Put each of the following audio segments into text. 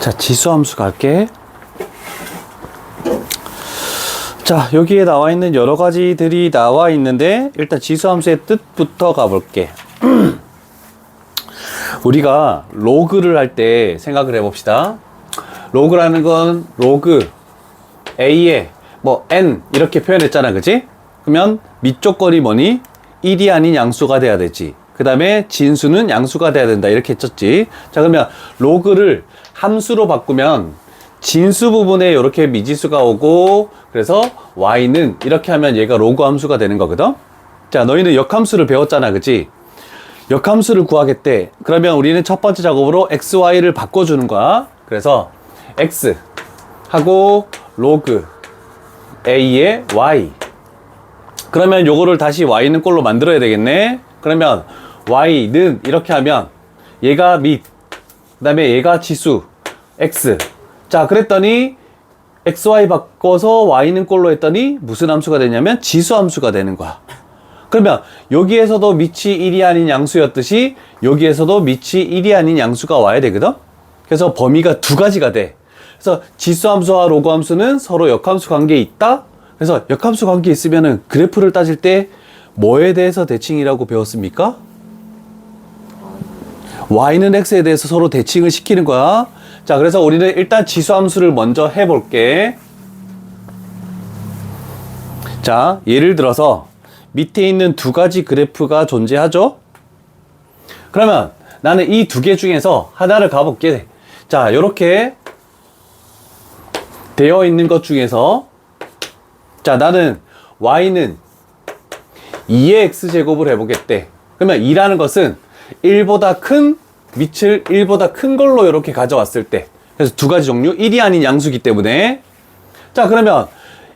자, 지수함수 갈게. 자, 여기에 나와 있는 여러 가지들이 나와 있는데 일단 지수함수의 뜻부터 가볼게. 우리가 로그를 할 때 생각을 해봅시다. 로그라는 건 로그 A에 뭐 N 이렇게 표현했잖아, 그치? 그러면 밑쪽 거리 뭐니? 1이 아닌 양수가 돼야 되지. 그 다음에 진수는 양수가 돼야 된다, 이렇게 했었지. 자, 그러면 로그를 함수로 바꾸면 진수 부분에 이렇게 미지수가 오고, 그래서 y는 이렇게 하면 얘가 로그 함수가 되는 거거든. 자, 너희는 역함수를 배웠잖아, 그치? 역함수를 구하겠대. 그러면 우리는 첫 번째 작업으로 x, y를 바꿔주는 거야. 그래서 x 하고 로그 a의 y. 그러면 요거를 다시 y는 꼴로 만들어야 되겠네. 그러면 y는 이렇게 하면 얘가 밑, 그 다음에 얘가 지수 x. 자, 그랬더니 xy 바꿔서 y는 꼴로 했더니 무슨 함수가 되냐면 지수 함수가 되는 거야. 그러면 여기에서도 밑이 1이 아닌 양수였듯이 여기에서도 밑이 1이 아닌 양수가 와야 되거든. 그래서 범위가 두 가지가 돼. 그래서 지수 함수와 로그 함수는 서로 역함수 관계에 있다. 그래서 역함수 관계에 있으면은 그래프를 따질 때 뭐에 대해서 대칭이라고 배웠습니까? y는 x에 대해서 서로 대칭을 시키는 거야. 자, 그래서 우리는 일단 지수 함수를 먼저 해볼게. 자, 예를 들어서 밑에 있는 두 가지 그래프가 존재하죠? 그러면 나는 이 두 개 중에서 하나를 가볼게. 자, 요렇게 되어 있는 것 중에서, 자, 나는 y는 2의 x제곱을 해보겠대. 그러면 2라는 것은 1보다 큰 밑을 1보다 큰 걸로 이렇게 가져왔을 때, 그래서 두 가지 종류, 1이 아닌 양수기 때문에. 자, 그러면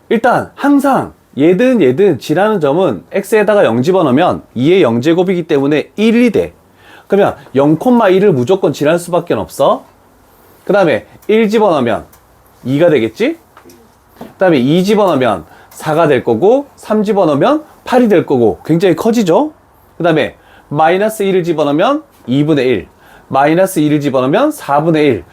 일단 항상 얘든 g라는 점은 x에다가 0 집어넣으면 2의 0제곱이기 때문에 1이 돼. 그러면 0,1을 무조건 g할 수밖에 없어. 그 다음에 1 집어넣으면 2가 되겠지? 그 다음에 2 집어넣으면 4가 될 거고, 3 집어넣으면 8이 될 거고, 굉장히 커지죠? 그 다음에 마이너스 1을 집어넣으면 2분의 1, 마이너스 2를 집어넣으면 4분의 1.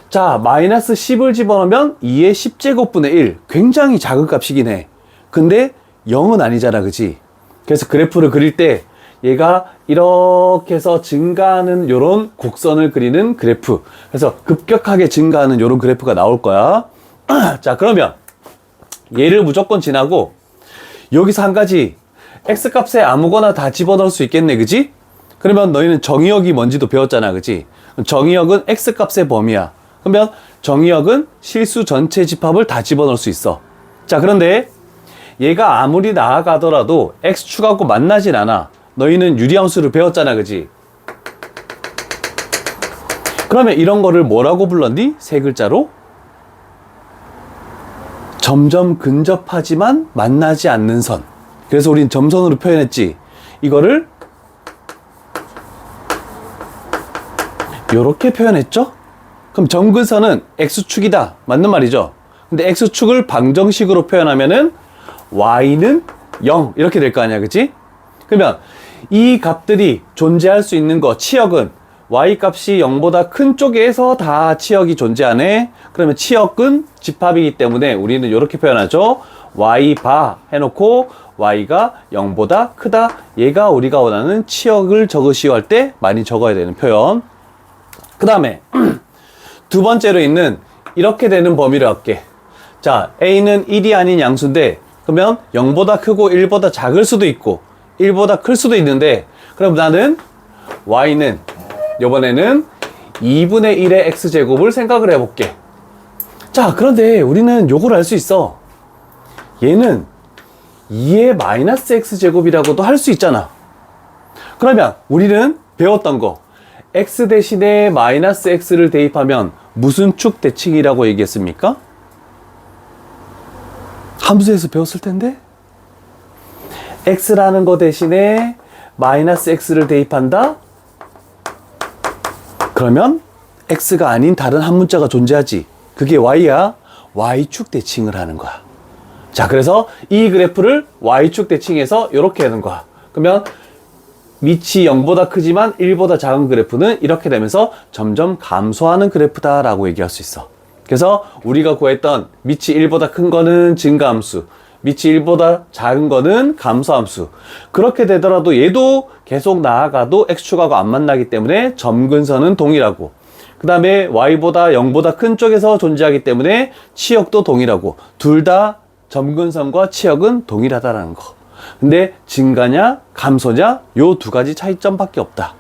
자, 마이너스 10을 집어넣으면 2의 10제곱분의 1. 굉장히 작은 값이긴 해. 근데 0은 아니잖아, 그치? 그래서 그래프를 그릴 때 얘가 이렇게 해서 증가하는 요런 곡선을 그리는 그래프. 그래서 급격하게 증가하는 요런 그래프가 나올 거야. 자, 그러면 얘를 무조건 지나고 여기서 한 가지 x값에 아무거나 다 집어넣을 수 있겠네, 그치? 그러면 너희는 정의역이 뭔지도 배웠잖아, 그치? 정의역은 x값의 범위야. 그러면 정의역은 실수 전체 집합을 다 집어넣을 수 있어. 자, 그런데 얘가 아무리 나아가더라도 x축하고 만나진 않아. 너희는 유리함수를 배웠잖아, 그치? 그러면 이런 거를 뭐라고 불렀니? 세 글자로? 점점 근접하지만 만나지 않는 선. 그래서 우린 점선으로 표현했지. 이거를 요렇게 표현했죠? 그럼 점근선은 x축이다. 맞는 말이죠? 근데 x축을 방정식으로 표현하면은 y는 0 이렇게 될 거 아니야, 그치? 그러면 이 값들이 존재할 수 있는 거, 치역은 y 값이 0보다 큰 쪽에서 다 치역이 존재하네. 그러면 치역은 집합이기 때문에 우리는 이렇게 표현하죠. y 바 해놓고 y가 0보다 크다. 얘가 우리가 원하는 치역을 적으시오 할 때 많이 적어야 되는 표현. 그 다음에 두 번째로 있는 이렇게 되는 범위를 할게. 자, a는 1이 아닌 양수인데 그러면 0보다 크고 1보다 작을 수도 있고 1보다 클 수도 있는데, 그럼 나는 y는 이번에는 2분의 1의 x제곱을 생각을 해볼게. 자, 그런데 우리는 요걸 알 수 있어. 얘는 2의 마이너스 x제곱이라고도 할 수 있잖아. 그러면 우리는 배웠던 거, x 대신에 마이너스 x를 대입하면 무슨 축 대칭이라고 얘기했습니까? 함수에서 배웠을 텐데? x라는 거 대신에 마이너스 x를 대입한다? 그러면 x가 아닌 다른 한 문자가 존재하지. 그게 y야. y축 대칭을 하는 거야. 자, 그래서 이 그래프를 y축 대칭해서 이렇게 하는 거야. 그러면 밑이 0보다 크지만 1보다 작은 그래프는 이렇게 되면서 점점 감소하는 그래프다라고 얘기할 수 있어. 그래서 우리가 구했던 밑이 1보다 큰 거는 증가함수, 밑이 1보다 작은 거는 감소함수. 그렇게 되더라도 얘도 계속 나아가도 x축하고 안 만나기 때문에 점근선은 동일하고, 그 다음에 y보다 0보다 큰 쪽에서 존재하기 때문에 치역도 동일하고, 둘 다 점근선과 치역은 동일하다라는 거. 근데 증가냐 감소냐 요 두 가지 차이점밖에 없다.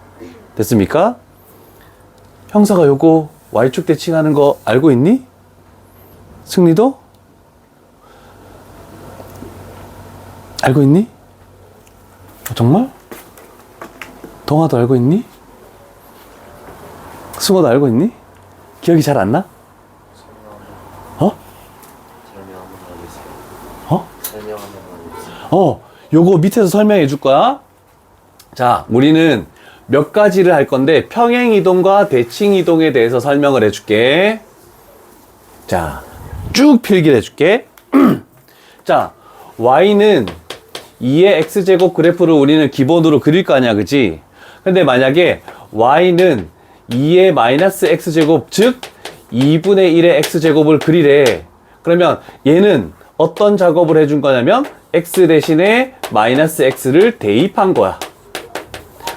됐습니까? 형사가 요거 y축 대칭하는 거 알고 있니? 승리도? 알고 있니? 정말? 동아도 알고 있니? 승호도 알고 있니? 기억이 잘 안 나? 어? 요거 밑에서 설명해 줄 거야. 자, 우리는 몇 가지를 할 건데 평행이동과 대칭이동에 대해서 설명을 해줄게. 자, 쭉 필기를 해줄게. 자, y는 2의 x제곱 그래프를 우리는 기본으로 그릴 거 아니야, 그지? 근데 만약에 y는 2의 마이너스 x제곱, 즉 2분의 1의 x제곱을 그리래. 그러면 얘는 어떤 작업을 해준 거냐면 x 대신에 마이너스 x를 대입한 거야.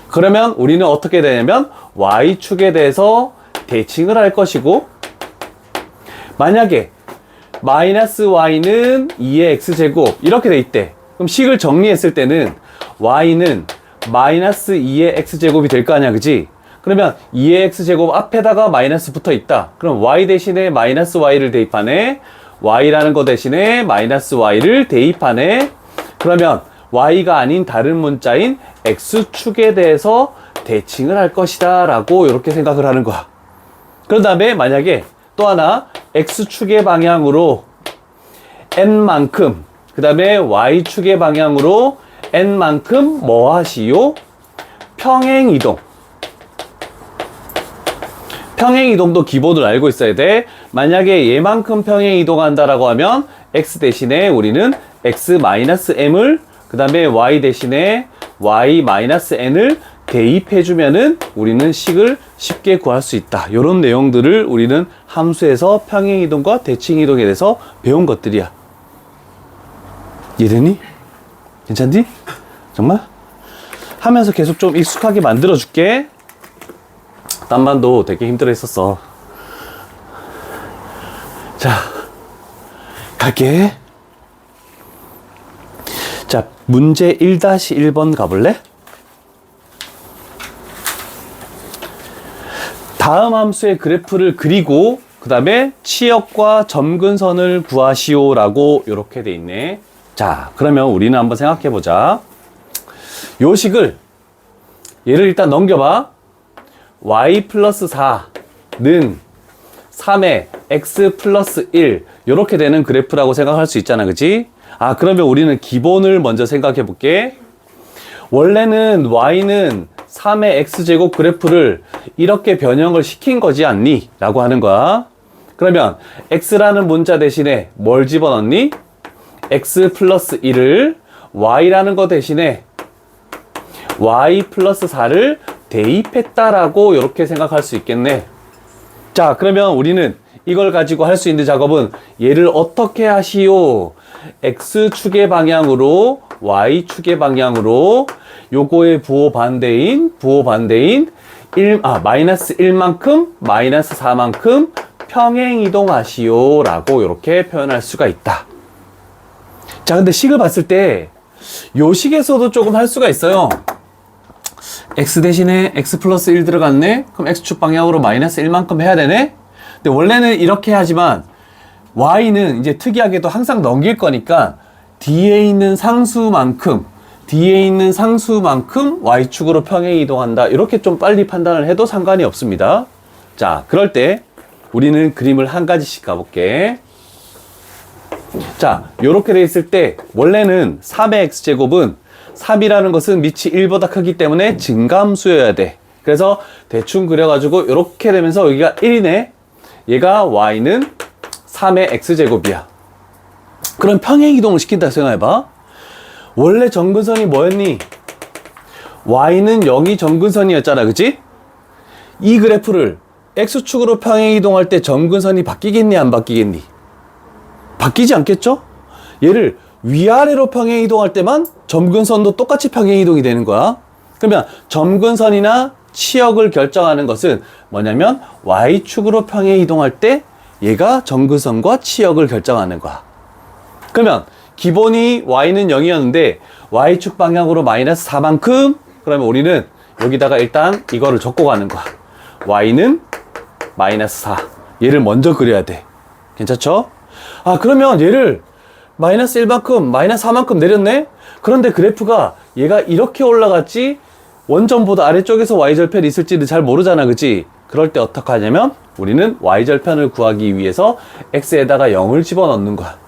그러면 우리는 어떻게 되냐면 y축에 대해서 대칭을 할 것이고, 만약에 마이너스 y는 2의 x제곱 이렇게 돼 있대. 그럼 식을 정리했을 때는 y는 마이너스 2의 x제곱이 될 거 아니야, 그지? 그러면 2의 x제곱 앞에다가 마이너스 붙어 있다. 그럼 y 대신에 마이너스 y를 대입하네. y라는 거 대신에 마이너스 y를 대입하네. 그러면 y가 아닌 다른 문자인 x축에 대해서 대칭을 할 것이다 라고 이렇게 생각을 하는 거야. 그런 다음에 만약에 또 하나 x축의 방향으로 n만큼, 그 다음에 y축의 방향으로 n만큼 뭐 하시오? 평행이동. 평행이동도 기본을 알고 있어야 돼. 만약에 얘만큼 평행이동한다라고 하면 x 대신에 우리는 x-m을, 그 다음에 y 대신에 y-n을 대입해주면은 우리는 식을 쉽게 구할 수 있다. 이런 내용들을 우리는 함수에서 평행이동과 대칭이동에 대해서 배운 것들이야. 이해되니? 괜찮니? 정말? 하면서 계속 좀 익숙하게 만들어줄게. 딴반도 되게 힘들어 했었어. 자, 갈게. 자, 문제 1-1번 가볼래? 다음 함수의 그래프를 그리고 그 다음에 치역과 점근선을 구하시오 라고 이렇게 돼 있네. 자, 그러면 우리는 한번 생각해 보자. 요 식을, 얘를 일단 넘겨봐. y 플러스 4는 3의 x 플러스 1 이렇게 되는 그래프라고 생각할 수 있잖아, 그치? 아, 그러면 우리는 기본을 먼저 생각해 볼게. 원래는 y는 3의 x제곱 그래프를 이렇게 변형을 시킨 거지 않니? 라고 하는 거야. 그러면 x라는 문자 대신에 뭘 집어넣니? x 플러스 1을 y라는 거 대신에 y 플러스 4를 대입했다라고 이렇게 생각할 수 있겠네. 자, 그러면 우리는 이걸 가지고 할 수 있는 작업은 얘를 어떻게 하시오? x축의 방향으로 y축의 방향으로 요거의 부호 반대인 마이너스 1만큼 마이너스 4만큼 평행이동하시오 라고 이렇게 표현할 수가 있다. 자, 근데 식을 봤을 때 요 식에서도 조금 할 수가 있어요. x 대신에 x 플러스 1 들어갔네? 그럼 x축 방향으로 마이너스 1만큼 해야 되네? 근데 원래는 이렇게 하지만 y는 이제 특이하게도 항상 넘길 거니까 뒤에 있는 상수만큼 y축으로 평행이동한다. 이렇게 좀 빨리 판단을 해도 상관이 없습니다. 자, 그럴 때 우리는 그림을 한 가지씩 가볼게. 자, 요렇게 돼 있을 때 원래는 3의 x제곱은 3이라는 것은 밑이 1보다 크기 때문에 증가함수여야 돼. 그래서 대충 그려가지고 이렇게 되면서 여기가 1이네. 얘가 y는 3의 x제곱이야. 그럼 평행이동을 시킨다 생각해봐. 원래 점근선이 뭐였니? y는 0이 점근선이었잖아, 그치? 이 그래프를 x축으로 평행 이동할 때 점근선이 바뀌겠니, 안 바뀌겠니? 바뀌지 않겠죠? 얘를 위아래로 평행 이동할 때만 점근선도 똑같이 평행 이동이 되는 거야. 그러면 점근선이나 치역을 결정하는 것은 뭐냐면 y축으로 평행 이동할 때 얘가 점근선과 치역을 결정하는 거야. 그러면 기본이 y는 0이었는데 y축 방향으로 마이너스 4만큼, 그러면 우리는 여기다가 일단 이거를 적고 가는 거야. y는 마이너스 4. 얘를 먼저 그려야 돼. 괜찮죠? 아, 그러면 얘를 마이너스 1만큼, 마이너스 4만큼 내렸네? 그런데 그래프가 얘가 이렇게 올라갔지 원점보다 아래쪽에서 y절편이 있을지는 잘 모르잖아, 그치? 그럴 때 어떻게 하냐면 우리는 y절편을 구하기 위해서 x에다가 0을 집어넣는 거야.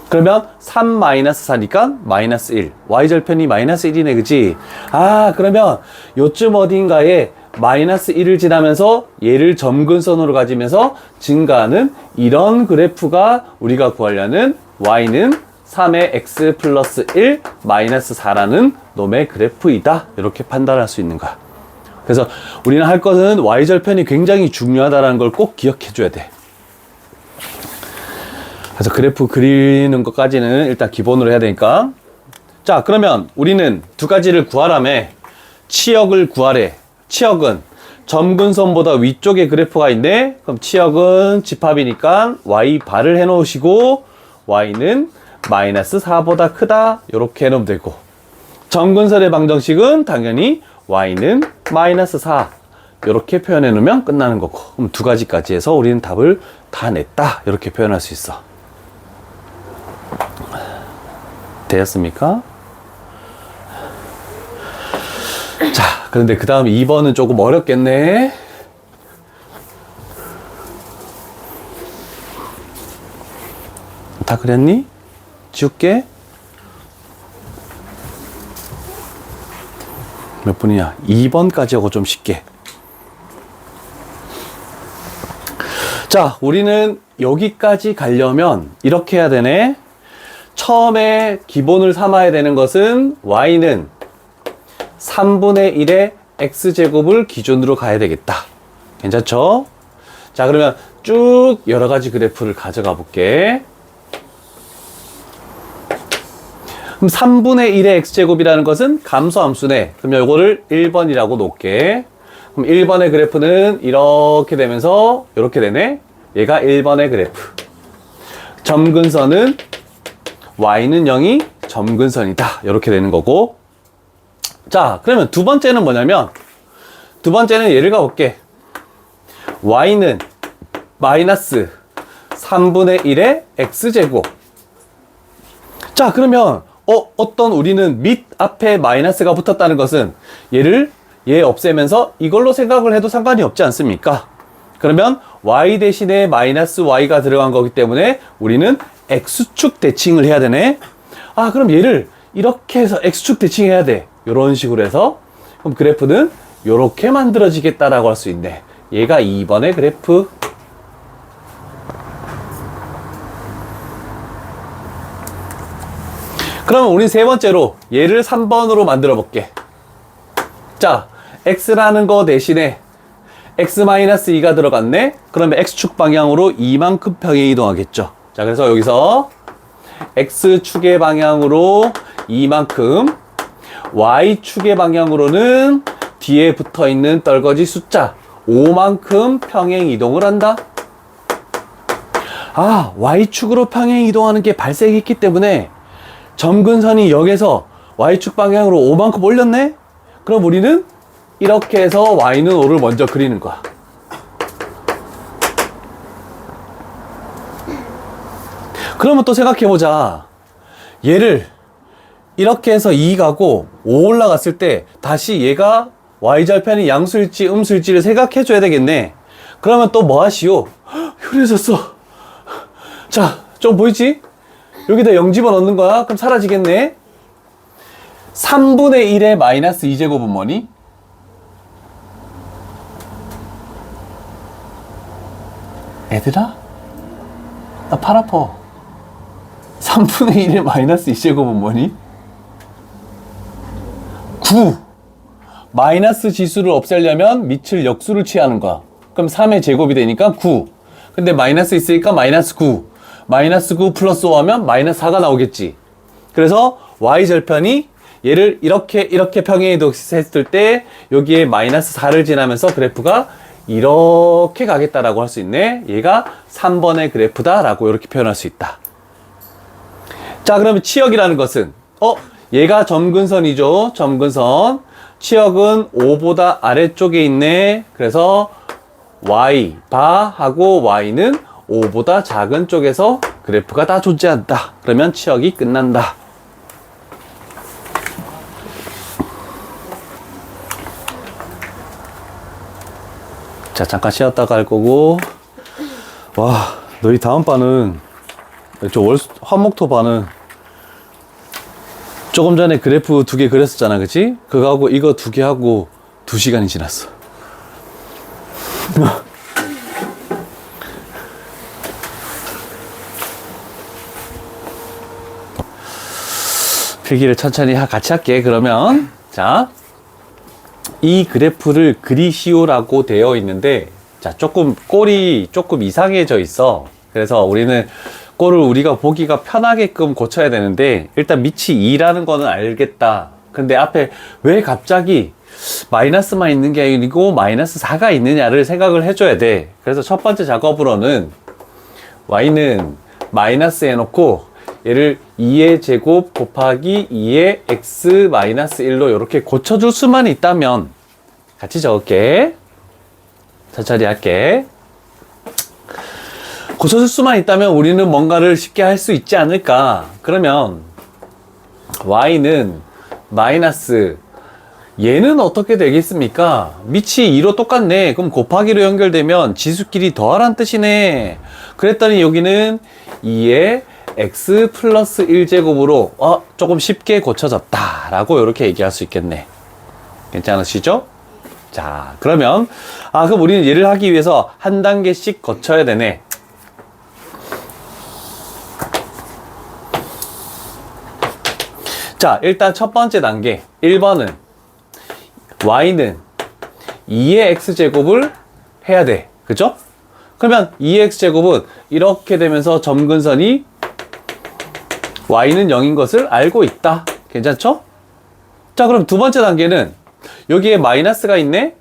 그러면 3-4니까 마이너스 1. y절편이 마이너스 1이네, 그치? 아, 그러면 요쯤 어딘가에 마이너스 1을 지나면서 얘를 점근선으로 가지면서 증가하는 이런 그래프가 우리가 구하려는 y는 3의 x 플러스 1 마이너스 4라는 놈의 그래프이다. 이렇게 판단할 수 있는 거야. 그래서 우리는 할 것은 y절편이 굉장히 중요하다는 걸 꼭 기억해 줘야 돼. 그래서 그래프 그리는 것까지는 일단 기본으로 해야 되니까. 자, 그러면 우리는 두 가지를 구하라며. 치역을 구하래. 치역은 점근선보다 위쪽에 그래프가 있네. 그럼 치역은 집합이니까 y바를 해 놓으시고 y는 마이너스 4보다 크다. 이렇게 해 놓으면 되고, 점근선의 방정식은 당연히 y는 마이너스 4 이렇게 표현해 놓으면 끝나는 거고. 그럼 두 가지까지 해서 우리는 답을 다 냈다. 이렇게 표현할 수 있어. 되었습니까? 자, 그런데 그 다음 2번은 조금 어렵겠네. 다 그렸니? 지울게. 몇 분이냐? 2번까지 하고 좀 쉽게. 자, 우리는 여기까지 가려면 이렇게 해야 되네. 처음에 기본을 삼아야 되는 것은 y는 3분의 1의 x제곱을 기준으로 가야 되겠다. 괜찮죠? 자, 그러면 쭉 여러 가지 그래프를 가져가 볼게. 그럼 3분의 1의 x제곱이라는 것은 감소함수네. 그러면 이거를 1번이라고 놓을게. 그럼 1번의 그래프는 이렇게 되면서 이렇게 되네. 얘가 1번의 그래프. 점근선은 y는 0이 점근선이다. 이렇게 되는 거고. 자, 그러면 두 번째는 뭐냐면, 두 번째는 예를 가볼게. y는 마이너스 3분의 1의 x제곱. 자, 그러면 어떤 우리는 밑 앞에 마이너스가 붙었다는 것은 얘 없애면서 이걸로 생각을 해도 상관이 없지 않습니까? 그러면 y 대신에 마이너스 y가 들어간 거기 때문에 우리는 x축 대칭을 해야 되네. 아, 그럼 얘를 이렇게 해서 x축 대칭해야 돼. 이런 식으로 해서. 그럼 그래프는 이렇게 만들어지겠다라고 할 수 있네. 얘가 2번의 그래프. 그러면 우리 세 번째로 얘를 3번으로 만들어 볼게. 자, x라는 거 대신에 x-2가 들어갔네. 그러면 x축 방향으로 이만큼 평행 이동하겠죠. 자, 그래서 여기서 x축의 방향으로 이만큼, y축의 방향으로는 뒤에 붙어 있는 떨거지 숫자 5만큼 평행 이동을 한다. 아, y축으로 평행 이동하는 게 발생했기 때문에 점근선이 0에서 y축 방향으로 5만큼 올렸네? 그럼 우리는 이렇게 해서 y는 5를 먼저 그리는 거야. 그러면 또 생각해보자. 얘를 이렇게 해서 2 가고 5 올라갔을 때 다시 얘가 y절편이 양수일지 음수일지를 생각해줘야 되겠네. 그러면 또 뭐 하시오? 효리해졌어. 자, 좀 보이지? 여기다 0 집어넣는 거야. 그럼 사라지겠네. 3분의 1의 마이너스 2제곱은 뭐니? 애들아? 나 팔 아파. 3분의 1의 마이너스 2제곱은 뭐니? 9. 마이너스 지수를 없애려면 밑을 역수를 취하는 거야. 그럼 3의 제곱이 되니까 9. 근데 마이너스 있으니까 마이너스 9. 마이너스 9 플러스 5 하면 마이너스 4가 나오겠지. 그래서 y절편이 얘를 이렇게 평행이동했을 때 여기에 마이너스 4를 지나면서 그래프가 이렇게 가겠다라고 할 수 있네. 얘가 3번의 그래프다라고 이렇게 표현할 수 있다. 자, 그러면 치역이라는 것은 얘가 점근선이죠. 점근선. 치역은 5보다 아래쪽에 있네. 그래서 y 바하고 y는 5보다 작은 쪽에서 그래프가 다 존재한다. 그러면 치역이 끝난다. 자, 잠깐 쉬었다가 할 거고. 와, 너희 다음 반은 화목토 반은 조금 전에 그래프 2개 그렸었잖아, 그치? 그거 하고 이거 2개 하고 2시간이 지났어. 필기를 천천히 같이 할게. 그러면 자, 이 그래프를 그리시오라고 되어 있는데, 자, 꼴이 조금 이상해져 있어. 그래서 우리는 꼴을 우리가 보기가 편하게끔 고쳐야 되는데, 일단 밑이 2라는 거는 알겠다. 근데 앞에 왜 갑자기 마이너스만 있는 게 아니고 마이너스 4가 있느냐를 생각을 해줘야 돼. 그래서 첫 번째 작업으로는 y는 마이너스 해놓고 얘를 2의 제곱 곱하기 2의 x 마이너스 1로 이렇게 고쳐줄 수만 있다면, 같이 적을게. 천천히 할게. 고쳐줄 수만 있다면 우리는 뭔가를 쉽게 할 수 있지 않을까. 그러면 y는 마이너스, 얘는 어떻게 되겠습니까? 밑이 2로 똑같네. 그럼 곱하기로 연결되면 지수끼리 더하란 뜻이네. 그랬더니 여기는 2의 x 플러스 1제곱으로 조금 쉽게 고쳐졌다 라고 이렇게 얘기할 수 있겠네. 괜찮으시죠? 자, 그러면 그럼 우리는 얘를 하기 위해서 한 단계씩 거쳐야 되네. 자, 일단 첫 번째 단계 1번은 y는 2의 x제곱을 해야 돼. 그죠? 그러면 2의 x제곱은 이렇게 되면서 점근선이 y는 0인 것을 알고 있다. 괜찮죠? 자, 그럼 두 번째 단계는 여기에 마이너스가 있네.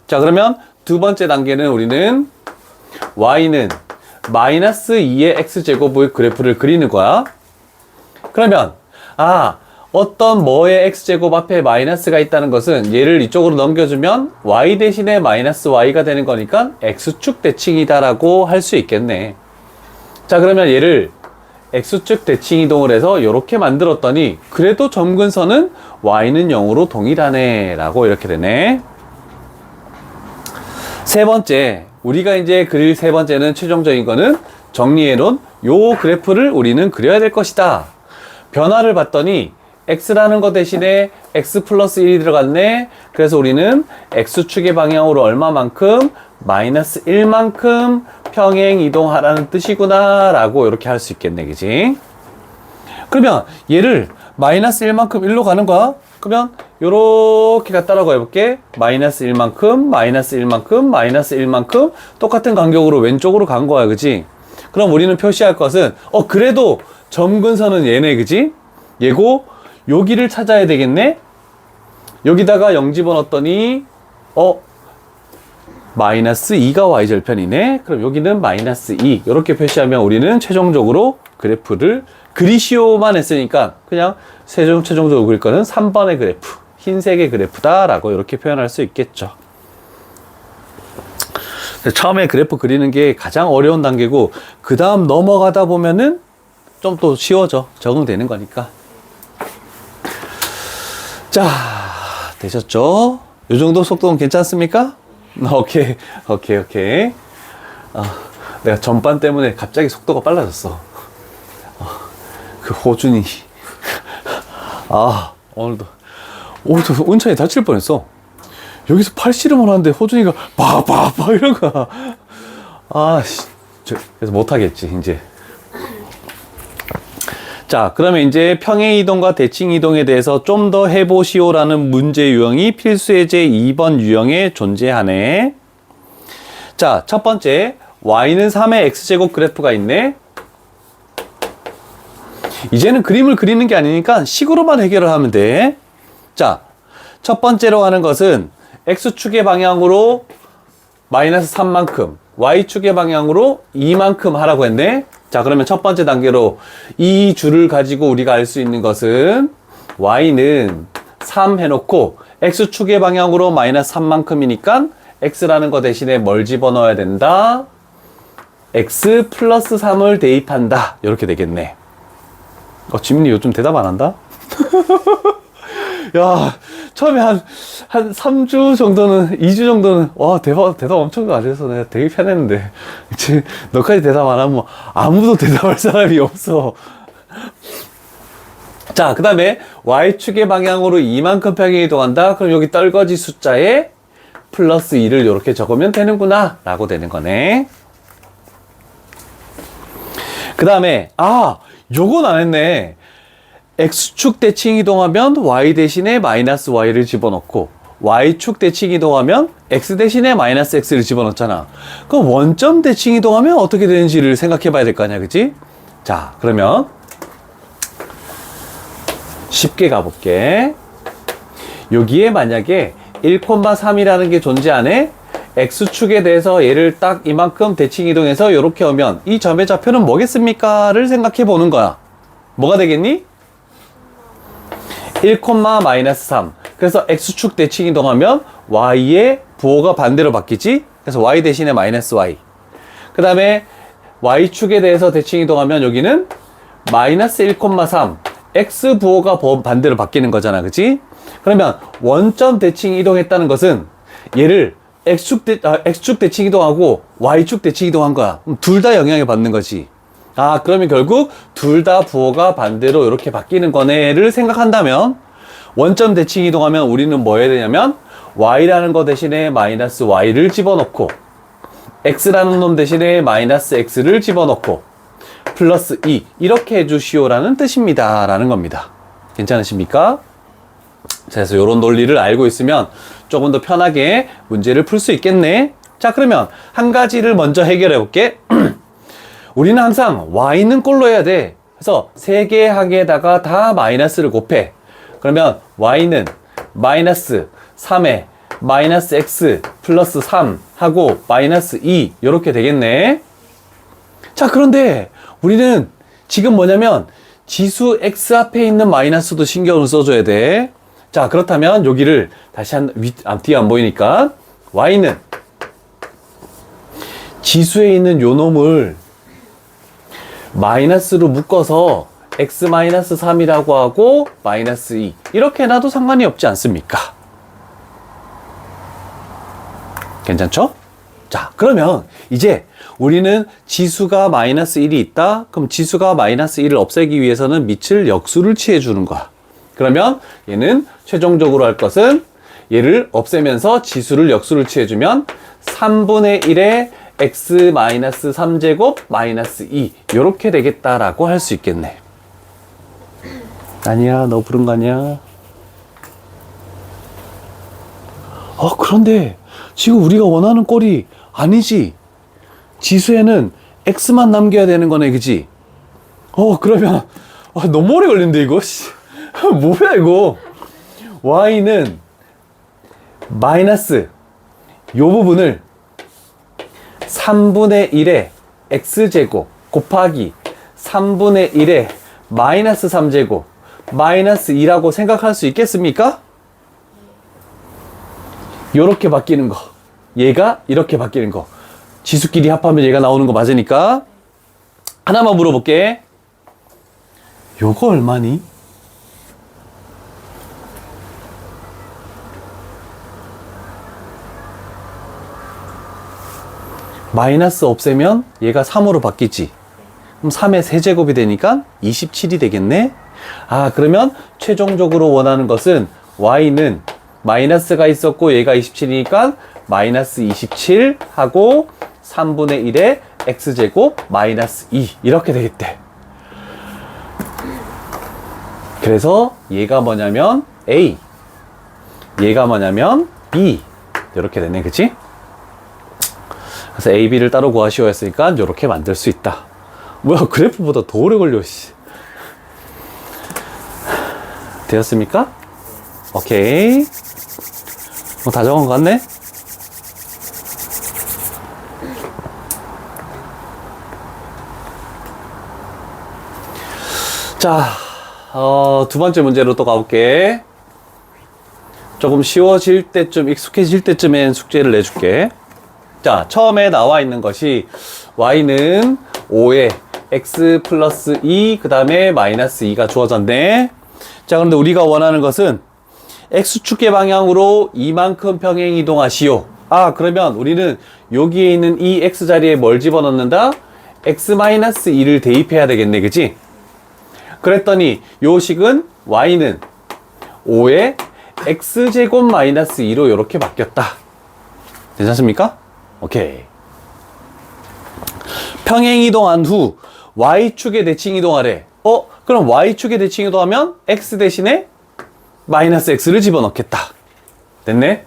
자, 그러면 두 번째 단계는 우리는 y는 마이너스 2의 x제곱의 그래프를 그리는 거야. 그러면 어떤 뭐의 x제곱 앞에 마이너스가 있다는 것은 얘를 이쪽으로 넘겨주면 y 대신에 마이너스 y가 되는 거니까 x축 대칭이다 라고 할 수 있겠네. 자, 그러면 얘를 x축 대칭 이동을 해서 이렇게 만들었더니 그래도 점근선은 y는 0으로 동일하네 라고 이렇게 되네. 세 번째, 우리가 이제 그릴 세 번째는 최종적인 거는 정리해 놓은 요 그래프를 우리는 그려야 될 것이다. 변화를 봤더니 x라는 거 대신에 x 플러스 1이 들어갔네. 그래서 우리는 x축의 방향으로 얼마만큼? 마이너스 1만큼 평행 이동하라는 뜻이구나 라고 이렇게 할 수 있겠네. 그지? 그러면 얘를 마이너스 1만큼 1로 가는 거야. 그러면 요렇게 갔다라고 해볼게. 마이너스 1만큼 마이너스 1만큼 마이너스 1만큼 똑같은 간격으로 왼쪽으로 간 거야. 그지? 그럼 우리는 표시할 것은 그래도 점근선은 얘네. 그지? 얘고 여기를 찾아야 되겠네. 여기다가 0 집어넣었더니 마이너스 2가 y절편이네. 그럼 여기는 마이너스 2 이렇게 표시하면 우리는 최종적으로 그래프를 그리시오만 했으니까 그냥 최종적으로 그릴 거는 3번의 그래프, 흰색의 그래프다 라고 이렇게 표현할 수 있겠죠. 처음에 그래프 그리는 게 가장 어려운 단계고 그 다음 넘어가다 보면은 좀 또 쉬워져. 적응되는 거니까. 자, 되셨죠? 이 정도 속도는 괜찮습니까? 오케이. 내가 전반 때문에 갑자기 속도가 빨라졌어. 그 호준이. 오늘도 은찬이 다칠 뻔했어. 여기서 팔씨름을 하는데 호준이가 이런 거야. 그래서 못하겠지, 이제. 자, 그러면 이제 평행 이동과 대칭 이동에 대해서 좀 더 해보시오라는 문제 유형이 필수예제 2번 유형에 존재하네. 자, 첫 번째, y는 3의 x제곱 그래프가 있네. 이제는 그림을 그리는 게 아니니까 식으로만 해결을 하면 돼. 자, 첫 번째로 하는 것은 x축의 방향으로 마이너스 3만큼, y축의 방향으로 2만큼 하라고 했네. 자, 그러면 첫 번째 단계로 이 줄을 가지고 우리가 알 수 있는 것은 y는 3 해놓고 x축의 방향으로 마이너스 3만큼이니까 x라는 거 대신에 뭘 집어넣어야 된다? x 플러스 3을 대입한다. 이렇게 되겠네. 지민이 요즘 대답 안 한다? 야, 처음에 한 3주 정도는, 2주 정도는, 와, 대답 엄청 잘해서 내가 되게 편했는데, 지금 너까지 대답 안 하면 아무도 대답할 사람이 없어. 자, 그 다음에 y축의 방향으로 이만큼 평행 이동한다? 그럼 여기 떨거지 숫자에 플러스 2를 이렇게 적으면 되는구나. 라고 되는 거네. 그 다음에, 요건 안 했네. x축 대칭 이동하면 y 대신에 마이너스 y를 집어넣고 y축 대칭 이동하면 x 대신에 마이너스 x를 집어넣잖아. 그럼 원점 대칭 이동하면 어떻게 되는지를 생각해 봐야 될 거 아니야, 그치? 자, 그러면 쉽게 가볼게. 여기에 만약에 1,3이라는 게 존재하네. x축에 대해서 얘를 딱 이만큼 대칭 이동해서 이렇게 오면 이 점의 좌표는 뭐겠습니까? 를 생각해 보는 거야. 뭐가 되겠니? 1, 마이너스 3. 그래서 x축 대칭 이동하면 y의 부호가 반대로 바뀌지? 그래서 y 대신에 마이너스 y. 그 다음에 y축에 대해서 대칭 이동하면 여기는 마이너스 1,3. x 부호가 반대로 바뀌는 거잖아. 그치? 그러면 원점 대칭 이동했다는 것은 얘를 x축 대칭 이동하고 y축 대칭 이동한 거야. 둘 다 영향을 받는 거지. 그러면 결국 둘 다 부호가 반대로 이렇게 바뀌는 거네를 생각한다면 원점 대칭 이동하면 우리는 뭐 해야 되냐면 y라는 거 대신에 마이너스 y를 집어넣고 x라는 놈 대신에 마이너스 x를 집어넣고 플러스 2 이렇게 해주시오라는 뜻입니다. 라는 겁니다. 괜찮으십니까? 자, 그래서 이런 논리를 알고 있으면 조금 더 편하게 문제를 풀 수 있겠네. 자, 그러면 한 가지를 먼저 해결해 볼게. 우리는 항상 y는 꼴로 해야 돼. 그래서 세 개 항에다가 다 마이너스를 곱해. 그러면 y는 마이너스 3에 마이너스 x 플러스 3 하고 마이너스 2 이렇게 되겠네. 자, 그런데 우리는 지금 뭐냐면 지수 x 앞에 있는 마이너스도 신경을 써줘야 돼. 자, 그렇다면 여기를 다시 뒤에 안 보이니까 y는 지수에 있는 요 놈을 마이너스로 묶어서 x-3이라고 하고 마이너스 2 이렇게 해놔도 상관이 없지 않습니까? 괜찮죠? 자, 그러면 이제 우리는 지수가 마이너스 1이 있다? 그럼 지수가 마이너스 1을 없애기 위해서는 밑을 역수를 취해주는 거야. 그러면 얘는 최종적으로 할 것은 얘를 없애면서 지수를 역수를 취해주면 3분의 1에 x-3제곱 마이너스 2 이렇게 되겠다라고 할 수 있겠네. 아니야, 너 부른 거 아니야? 그런데 지금 우리가 원하는 꼴이 아니지. 지수에는 x만 남겨야 되는 거네, 그지? 그러면 너무 오래 걸린데 이거. 뭐야 이거. y는 마이너스 요 부분을 3분의 1에 x제곱 곱하기 3분의 1에 마이너스 3제곱 마이너스 2라고 생각할 수 있겠습니까? 요렇게 바뀌는 거, 얘가 이렇게 바뀌는 거, 지수끼리 합하면 얘가 나오는 거 맞으니까. 하나만 물어볼게. 요거 얼마니? 마이너스 없애면 얘가 3으로 바뀌지. 그럼 3의 세제곱이 되니까 27이 되겠네. 그러면 최종적으로 원하는 것은 y는 마이너스가 있었고 얘가 27이니까 마이너스 27 하고 3분의 1에 x제곱 마이너스 2 이렇게 되겠대. 그래서 얘가 뭐냐면 A, 얘가 뭐냐면 B 이렇게 되네, 그치? 그래서 A, B를 따로 구하시오 했으니까 이렇게 만들 수 있다. 뭐야, 그래프보다 더 오래 걸려, 씨. 되었습니까? 오케이. 뭐 다 적은 것 같네? 자, 두 번째 문제로 또 가볼게. 조금 쉬워질 때쯤, 익숙해질 때쯤엔 숙제를 내줄게. 자, 처음에 나와 있는 것이 y는 5에 x 플러스 2, 그 다음에 마이너스 2가 주어졌네. 자, 그런데 우리가 원하는 것은 x축의 방향으로 이만큼 평행 이동하시오. 아, 그러면 우리는 여기에 있는 이 x 자리에 뭘 집어넣는다? x-2를 대입해야 되겠네, 그치? 그랬더니 요 식은 y는 5에 x제곱 마이너스 2로 이렇게 바뀌었다. 괜찮습니까? 오케이. 평행 이동한 후 y축에 대칭 이동하래. 그럼 y축에 대칭 이동하면 x 대신에 마이너스 x를 집어넣겠다. 됐네?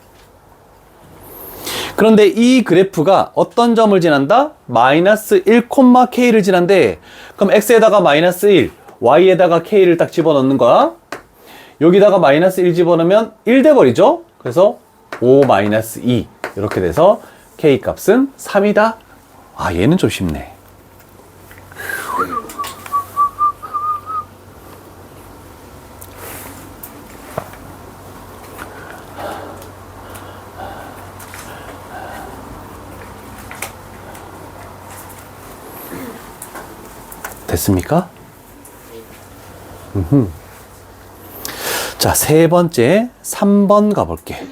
그런데 이 그래프가 어떤 점을 지난다? 마이너스 1,k를 지난데, 그럼 x에다가 마이너스 1, y에다가 k를 딱 집어넣는 거야. 여기다가 마이너스 1 집어넣으면 1 돼버리죠? 그래서 5 마이너스 2 이렇게 돼서 k 값은 3이다. 아, 얘는 좀 쉽네. 됐습니까? 자, 세 번째 3번 가볼게.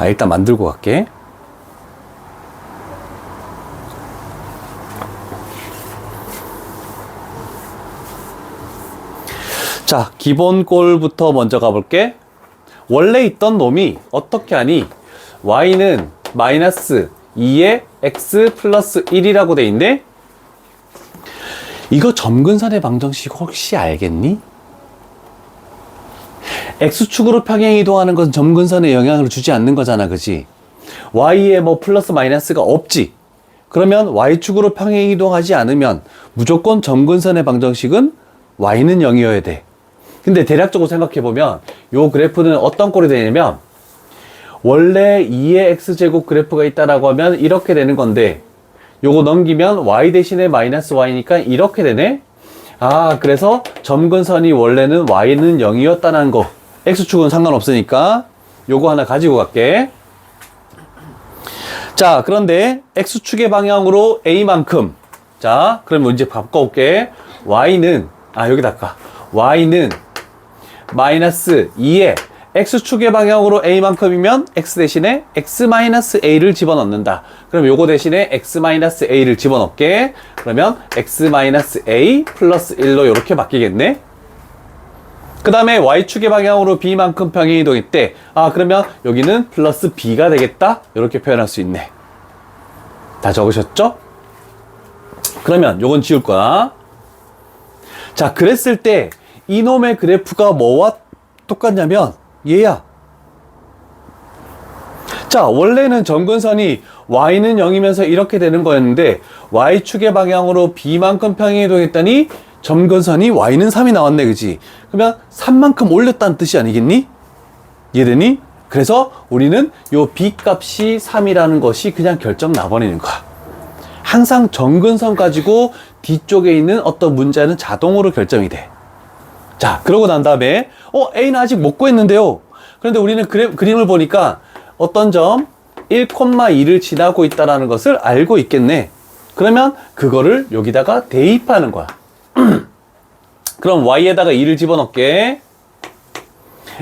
일단 만들고 갈게. 자, 기본꼴부터 먼저 가볼게. 원래 있던 놈이 어떻게 하니? y는 마이너스 2에 x 플러스 1이라고 돼 있네? 이거 점근선의 방정식 혹시 알겠니? x축으로 평행 이동하는 건 점근선에 영향을 주지 않는 거잖아, 그지? y에 뭐 플러스 마이너스가 없지. 그러면 y축으로 평행 이동하지 않으면 무조건 점근선의 방정식은 y는 0이어야 돼. 근데 대략적으로 생각해보면 요 그래프는 어떤 꼴이 되냐면, 원래 2의 x제곱 그래프가 있다라고 하면 이렇게 되는 건데, 요거 넘기면 y 대신에 마이너스 y니까 이렇게 되네? 아, 그래서 점근선이 원래는 y는 0이었다는 거. x축은 상관없으니까 요거 하나 가지고 갈게. 자, 그런데 x축의 방향으로 a만큼. 자, 그럼 이제 바꿔올게. y는, 여기다 할까? y는 마이너스 2에 x축의 방향으로 a만큼이면 x 대신에 x-a를 집어넣는다. 그럼 요거 대신에 x-a를 집어넣게. 그러면 x-a 플러스 1로 이렇게 바뀌겠네. 그 다음에 y축의 방향으로 b만큼 평행 이동했대. 그러면 여기는 플러스 b가 되겠다. 이렇게 표현할 수 있네. 다 적으셨죠? 그러면 요건 지울 거야. 자, 그랬을 때 이놈의 그래프가 뭐와 똑같냐면 얘야. 자, 원래는 점근선이 y는 0이면서 이렇게 되는 거였는데 y축의 방향으로 b만큼 평행 이동했더니 점근선이 y는 3이 나왔네, 그지? 그러면 3만큼 올렸다는 뜻이 아니겠니? 이해되니? 그래서 우리는 요 b 값이 3이라는 것이 그냥 결정 나버리는 거야. 항상 점근선 가지고 뒤쪽에 있는 어떤 문제는 자동으로 결정이 돼. 자, 그러고 난 다음에 A는 아직 못 구했는데요. 그런데 우리는 그림을 보니까 어떤 점 1,2를 지나고 있다는 것을 알고 있겠네. 그러면 그거를 여기다가 대입하는 거야. 그럼 y에다가 2를 집어넣게.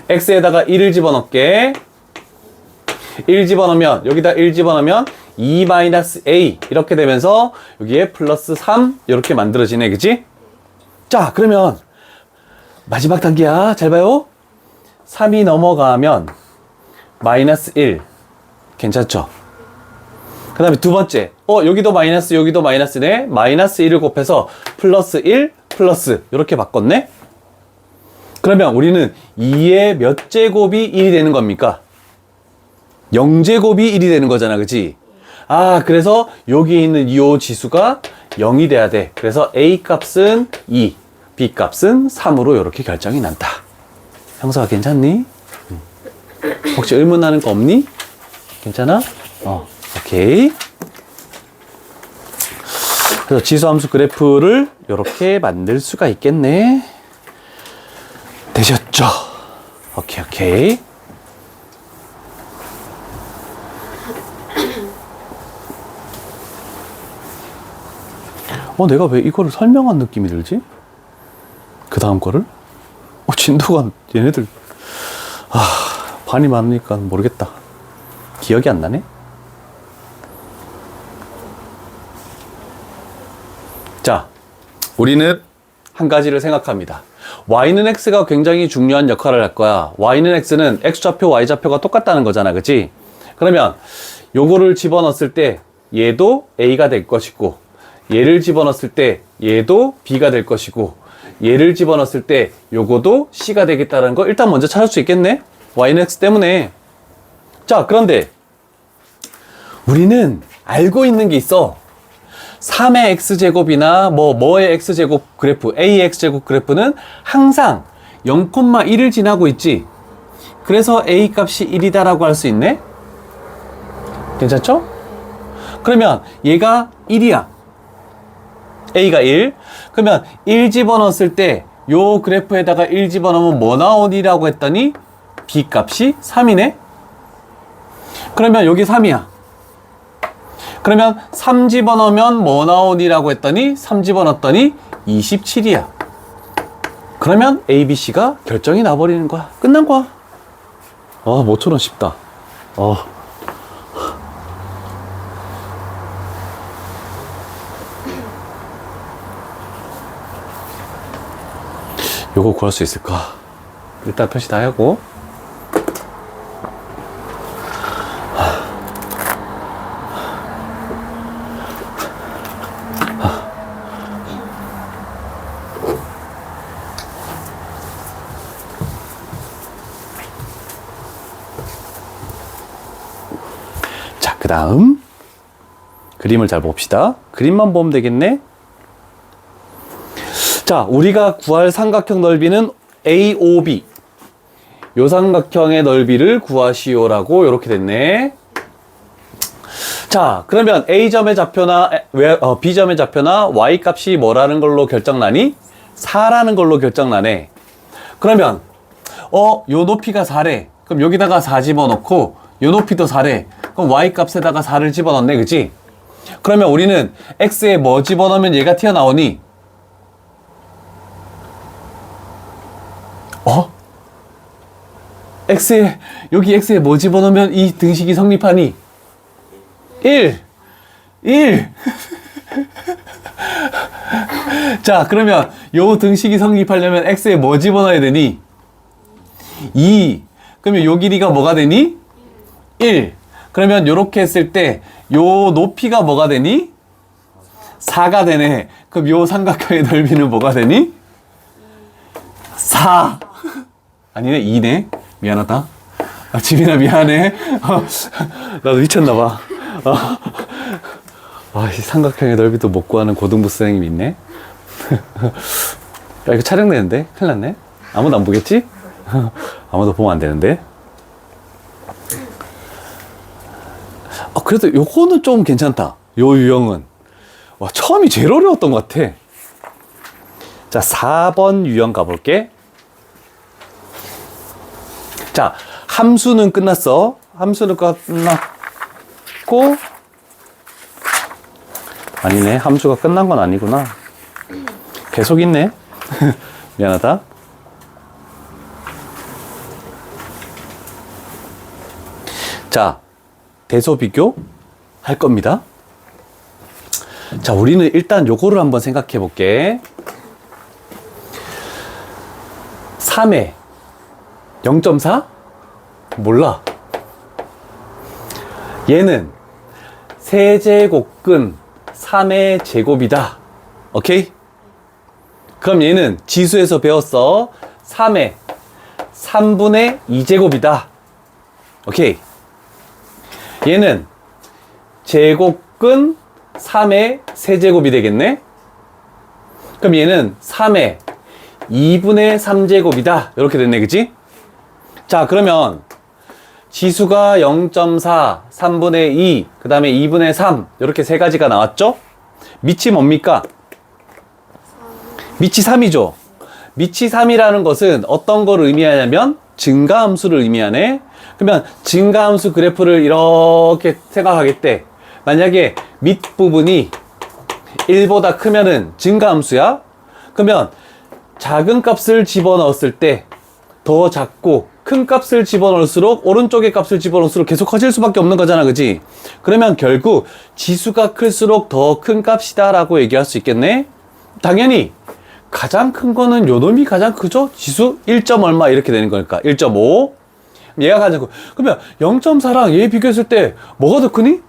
x에다가 1을 집어넣게. 1 집어넣으면, 여기다 1 집어넣으면 2-a 이렇게 되면서 여기에 플러스 3 이렇게 만들어지네, 그치? 자, 그러면 마지막 단계야. 잘 봐요. 3이 넘어가면 마이너스 1. 괜찮죠? 그 다음에 두 번째. 여기도 마이너스, 여기도 마이너스네. 마이너스 1을 곱해서 플러스 1, 플러스 이렇게 바꿨네. 그러면 우리는 2의 몇 제곱이 1이 되는 겁니까? 0제곱이 1이 되는 거잖아, 그치? 아, 그래서 여기 있는 이 지수가 0이 돼야 돼. 그래서 A 값은 2, B 값은 3으로 이렇게 결정이 난다. 형사가 괜찮니? 혹시 의문나는 거 없니? 괜찮아? 오케이. 그래서 지수함수 그래프를 이렇게 만들 수가 있겠네. 되셨죠? 오케이. 내가 왜 이거를 설명한 느낌이 들지? 그 다음 거를? 진도가 얘네들 반이 많으니까 모르겠다. 기억이 안 나네. 자, 우리는 한 가지를 생각합니다. y는 x가 굉장히 중요한 역할을 할 거야. y는 x는 x좌표, y좌표가 똑같다는 거잖아, 그치? 그러면 요거를 집어넣었을 때 얘도 a가 될 것이고, 얘를 집어넣었을 때 얘도 b가 될 것이고, 얘를 집어넣었을 때 요거도 c가 되겠다는 거 일단 먼저 찾을 수 있겠네? y는 x 때문에. 자, 그런데 우리는 알고 있는 게 있어. 3의 x제곱이나 뭐의 x제곱 그래프, a의 x제곱 그래프는 항상 0,1을 지나고 있지. 그래서 a 값이 1이다라고 할 수 있네? 괜찮죠? 그러면 얘가 1이야. a가 1. 그러면 1 집어넣었을 때 요 그래프에다가 1 집어넣으면 뭐 나오니라고 했더니 b 값이 3이네? 그러면 여기 3이야. 그러면 3 집어넣으면 뭐 나오니라고 했더니 3 집어넣었더니 27이야. 그러면 A, B, C가 결정이 나버리는 거야. 끝난 거야. 모처럼 쉽다. 요거 구할 수 있을까? 일단 표시 다 하고. 자, 그 다음 그림을 잘 봅시다. 그림만 보면 되겠네. 자, 우리가 구할 삼각형 넓이는 AOB. 요 삼각형의 넓이를 구하시오라고 이렇게 됐네. 자, 그러면 A점의 좌표나 B점의 좌표나 Y값이 뭐라는 걸로 결정나니? 4라는 걸로 결정나네. 그러면 요 높이가 4래. 그럼 여기다가 4 집어넣고 요 높이도 4래. 그럼 Y값에다가 4를 집어넣네, 그치? 그러면 우리는 X에 뭐 집어넣으면 얘가 튀어나오니? 여기 X에 뭐 집어넣으면 이 등식이 성립하니? 1! 자, 그러면 요 등식이 성립하려면 X에 뭐 집어넣어야 되니? 2. 그러면 요 길이가 뭐가 되니? 1. 그러면 요렇게 했을 때 요 높이가 뭐가 되니? 4가 되네. 그럼 요 삼각형의 넓이는 뭐가 되니? 4. 아니네, 2네. 미안하다. 지민아, 미안해. 나도 미쳤나봐. 이 삼각형의 넓이도 못 구하는 고등부 선생님이 있네. 야, 이거 촬영되는데? 큰일 났네. 아무도 안 보겠지? 아무도 보면 안 되는데. 그래도 요거는 좀 괜찮다. 요 유형은. 처음이 제일 어려웠던 것 같아. 자, 4번 유형 가볼게. 자, 함수는 끝났어. 함수는 끝났고, 아니네. 함수가 끝난 건 아니구나. 계속 있네. 미안하다. 자, 대소 비교 할 겁니다. 자, 우리는 일단 요거를 한번 생각해 볼게. 3에 0.4? 몰라. 얘는 세제곱근 3의 제곱이다. 오케이? 그럼 얘는 지수에서 배웠어. 3의 3분의 2제곱이다. 오케이. 얘는 제곱근 3의 세제곱이 되겠네. 그럼 얘는 3의 2분의 3제곱이다. 이렇게 됐네, 그치? 자, 그러면 지수가 0.4, 3분의 2, 그 다음에 2분의 3 이렇게 세 가지가 나왔죠? 밑이 뭡니까? 밑이 3이죠. 밑이 3이라는 것은 어떤 걸 의미하냐면 증가함수를 의미하네. 그러면 증가함수 그래프를 이렇게 생각하겠대. 만약에 밑부분이 1보다 크면은 증가함수야. 그러면 작은 값을 집어넣었을 때 더 작고 큰 값을 집어넣을수록 오른쪽의 값을 집어넣을수록 계속 커질 수밖에 없는 거잖아, 그지? 그러면 결국 지수가 클수록 더 큰 값이다 라고 얘기할 수 있겠네. 당연히 가장 큰 거는 요 놈이 가장 크죠? 지수 1점 얼마 이렇게 되는 거니까 1.5. 얘가 가장 크. 그러면 0.4랑 얘 비교했을 때 뭐가 더 크니?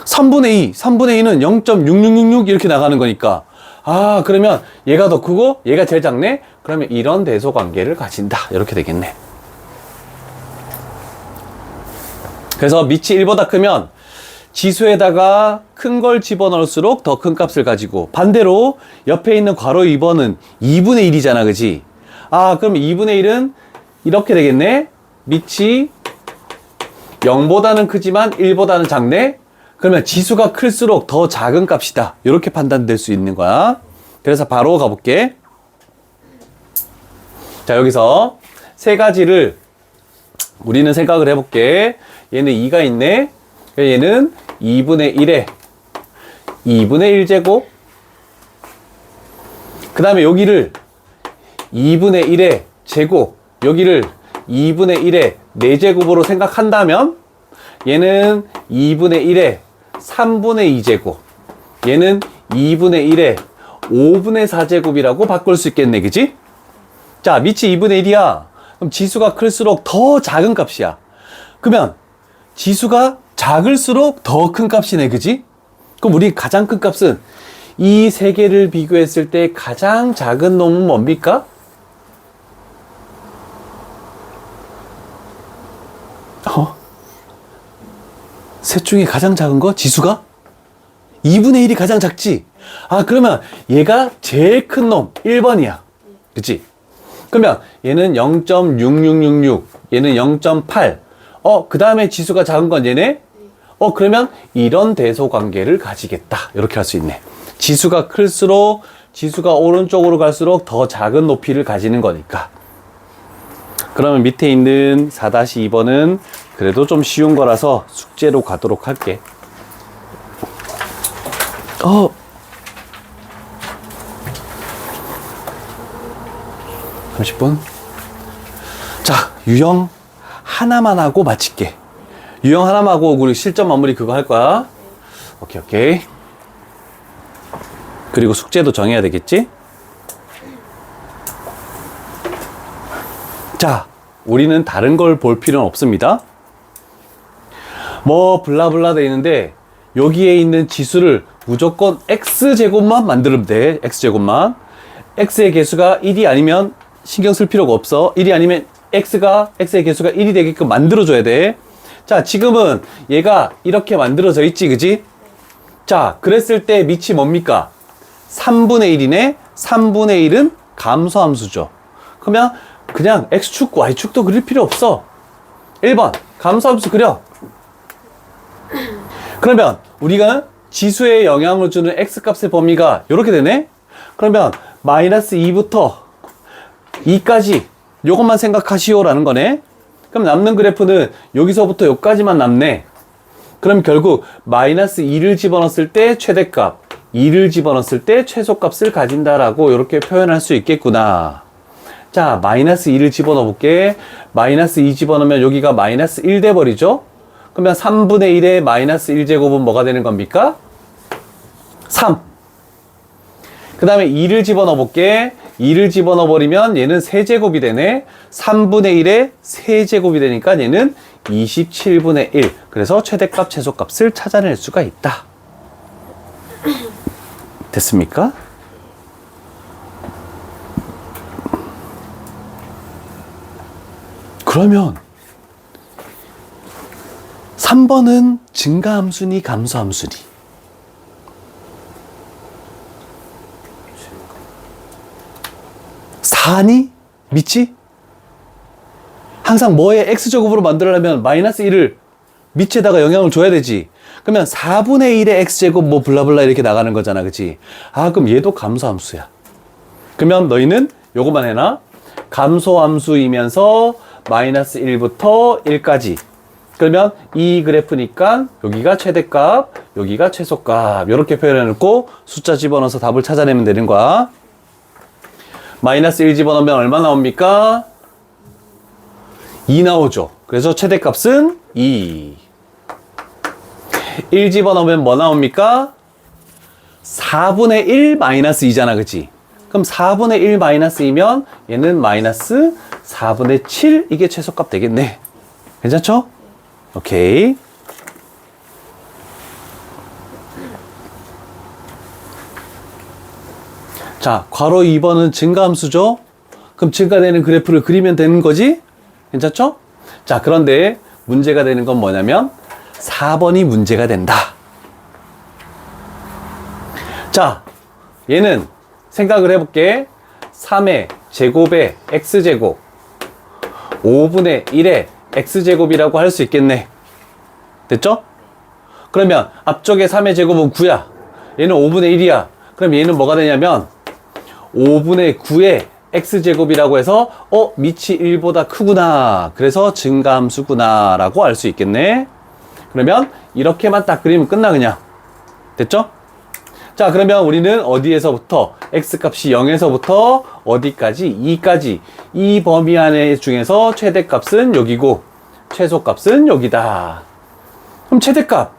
3분의 2. 3분의 2는 0.6666 이렇게 나가는 거니까. 아, 그러면 얘가 더 크고 얘가 제일 작네? 그러면 이런 대소 관계를 가진다. 이렇게 되겠네. 그래서 밑이 1보다 크면 지수에다가 큰 걸 집어넣을수록 더 큰 값을 가지고, 반대로 옆에 있는 괄호 2번은 2분의 1이잖아, 그지? 아, 그럼 2분의 1은 이렇게 되겠네? 밑이 0보다는 크지만 1보다는 작네? 그러면 지수가 클수록 더 작은 값이다. 이렇게 판단될 수 있는 거야. 그래서 바로 가볼게. 자, 여기서 세 가지를 우리는 생각을 해볼게. 얘는 2가 있네. 얘는 2분의 1에 2분의 1제곱. 그 다음에 여기를 2분의 1의 제곱. 여기를 2분의 1의 4제곱으로 생각한다면 얘는 2분의 1의 3분의 2제곱. 얘는 2분의 1의 5분의 4제곱이라고 바꿀 수 있겠네, 그치? 자, 밑이 2분의 1이야. 그럼 지수가 클수록 더 작은 값이야. 그러면 지수가 작을수록 더 큰 값이네, 그지? 그럼 우리 가장 큰 값은 이 세 개를 비교했을 때 가장 작은 놈은 뭡니까? 셋 중에 가장 작은 거? 지수가? 2분의 1이 가장 작지? 아, 그러면 얘가 제일 큰 놈 1번이야. 그치? 그러면 얘는 0.6666, 얘는 0.8. 그 다음에 지수가 작은 건 얘네? 그러면 이런 대소 관계를 가지겠다. 이렇게 할 수 있네. 지수가 클수록, 지수가 오른쪽으로 갈수록 더 작은 높이를 가지는 거니까. 그러면 밑에 있는 4-2번은 그래도 좀 쉬운 거라서 숙제로 가도록 할게. 30분. 자, 유형 하나만 하고 마칠게. 유형 하나만 하고 우리 실전 마무리 그거 할 거야. 오케이, 오케이. 그리고 숙제도 정해야 되겠지? 자, 우리는 다른 걸 볼 필요는 없습니다. 뭐 블라블라 돼 있는데 여기에 있는 지수를 무조건 x제곱만 만들면 돼. x제곱만. x의 개수가 1이 아니면 신경 쓸 필요가 없어. 1이 아니면 x의 개수가 1이 되게끔 만들어줘야 돼. 자, 지금은 얘가 이렇게 만들어져 있지, 그지? 자, 그랬을 때 밑이 뭡니까? 3분의 1이네. 3분의 1은 감소함수죠. 그러면 그냥 x축, y축도 그릴 필요 없어. 1번 감소함수 그려. 그러면 우리가 지수에 영향을 주는 x값의 범위가 이렇게 되네. 그러면 마이너스 2부터 2까지 요것만 생각하시오라는 거네. 그럼 남는 그래프는 여기서부터 여기까지만 남네. 그럼 결국 마이너스 2를 집어넣었을 때 최대값, 2를 집어넣었을 때 최소값을 가진다라고 이렇게 표현할 수 있겠구나. 자, 마이너스 2를 집어넣어 볼게. 마이너스 2 집어넣으면 여기가 마이너스 1 돼버리죠. 그러면 3분의 1의 마이너스 1제곱은 뭐가 되는 겁니까? 3. 그 다음에 2를 집어넣어 볼게. 2를 집어넣어 버리면 얘는 세제곱이 되네. 3분의 1의 세제곱이 되니까 얘는 27분의 1. 그래서 최대값, 최소값을 찾아낼 수가 있다. 됐습니까? 그러면 3번은 증가함수니 감소함수니? 4니? 믿지? 항상 뭐의 x제곱으로 만들려면 마이너스 1을 밑에다가 영향을 줘야 되지. 그러면 4분의 1의 x제곱 뭐 블라블라 이렇게 나가는 거잖아. 그치? 아, 그럼 얘도 감소함수야. 그러면 너희는 요거만 해놔. 감소함수이면서 마이너스 1부터 1까지. 그러면 이 그래프니까 여기가 최대값, 여기가 최소값. 이렇게 표현해놓고 숫자 집어넣어서 답을 찾아내면 되는 거야. 마이너스 1 집어넣으면 얼마 나옵니까? 2 나오죠. 그래서 최대값은 2. 1 집어넣으면 뭐 나옵니까? 4분의 1 마이너스 2잖아. 그치? 그럼 4분의 1 마이너스 2면 얘는 마이너스 4분의 7 이게 최소값 되겠네. 괜찮죠? 오케이. 자, 괄호 2번은 증가함수죠? 그럼 증가되는 그래프를 그리면 되는 거지? 괜찮죠? 자, 그런데 문제가 되는 건 뭐냐면 4번이 문제가 된다. 자, 얘는 생각을 해볼게. 3의 제곱의 x제곱 5분의 1의 x제곱이라고 할 수 있겠네. 됐죠? 그러면 앞쪽에 3의 제곱은 9야. 얘는 5분의 1이야. 그럼 얘는 뭐가 되냐면 5분의 9의 x제곱이라고 해서 밑이 1보다 크구나. 그래서 증가함수구나 라고 알 수 있겠네. 그러면 이렇게만 딱 그리면 끝나. 그냥 됐죠? 자, 그러면 우리는 어디에서부터 x값이 0에서부터 어디까지? 2까지 이 범위 안에 중에서 최대값은 여기고 최소값은 여기다. 그럼 최대값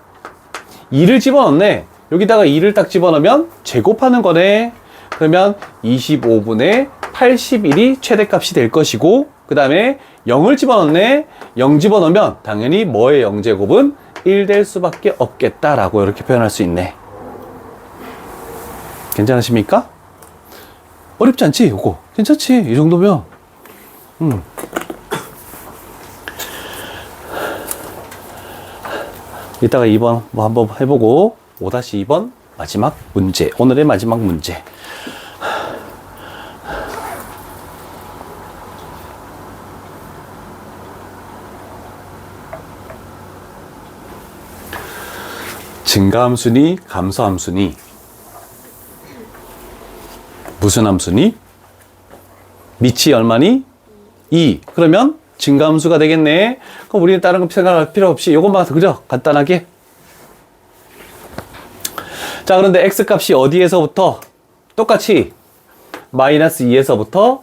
2를 집어넣네. 여기다가 2를 딱 집어넣으면 제곱하는 거네. 그러면 25분의 81이 최대값이 될 것이고, 그 다음에 0을 집어넣네. 0 집어넣으면 당연히 뭐의 0제곱은 1 될 수밖에 없겠다라고 이렇게 표현할 수 있네. 괜찮으십니까? 어렵지 않지? 이거 괜찮지? 이 정도면 이따가 2번 뭐 한번 해보고 5-2번 마지막 문제, 오늘의 마지막 문제. 증가함수니 감소함수니? 무슨 함수니? 밑이 얼마니? 2. 그러면 증가함수가 되겠네. 그럼 우리는 다른 거 생각할 필요 없이 이것만 그려. 간단하게. 자, 그런데 x값이 어디에서부터? 똑같이 마이너스 2에서부터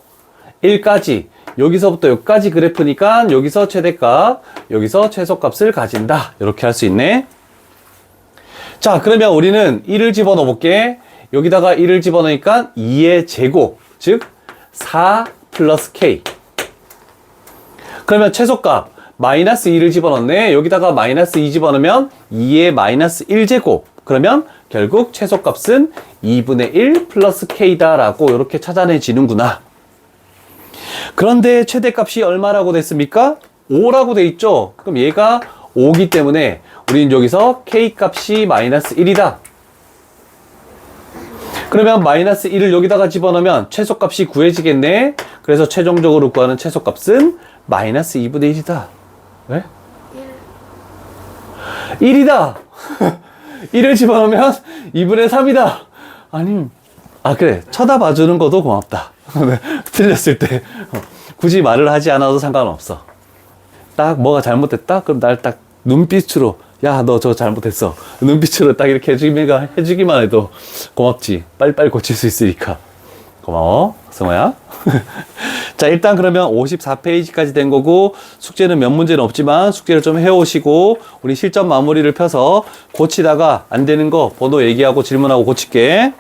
1까지, 여기서부터 여기까지 그래프니까 여기서 최대값, 여기서 최소값을 가진다. 이렇게 할 수 있네. 자, 그러면 우리는 1을 집어넣어 볼게. 여기다가 1을 집어넣으니까 2의 제곱, 즉 4 플러스 k. 그러면 최소값 마이너스 2를 집어넣네. 여기다가 마이너스 2 집어넣으면 2의 마이너스 1제곱. 그러면 결국 최소값은 2분의 1 플러스 k다 라고 이렇게 찾아내지는구나. 그런데 최대값이 얼마라고 됐습니까? 5라고 돼 있죠. 그럼 얘가 5기 때문에 우리는 여기서 k값이 마이너스 1이다. 그러면 마이너스 1을 여기다가 집어넣으면 최소값이 구해지겠네. 그래서 최종적으로 구하는 최소값은 마이너스 2분의 1이다. 왜? 1이다. 1을 집어넣으면 2분의 3이다. 아니, 그래. 쳐다봐주는 것도 고맙다. 틀렸을 때. 굳이 말을 하지 않아도 상관없어. 딱 뭐가 잘못됐다? 그럼 날 딱 눈빛으로, 야, 너 저 잘못했어. 눈빛으로 딱 이렇게 해주기만 해도 고맙지. 빨리빨리 고칠 수 있으니까. 고마워, 승호야. 자, 일단 그러면 54페이지까지 된 거고, 숙제는 몇 문제는 없지만 숙제를 좀 해오시고, 우리 실전 마무리를 펴서 고치다가 안 되는 거 번호 얘기하고 질문하고 고칠게.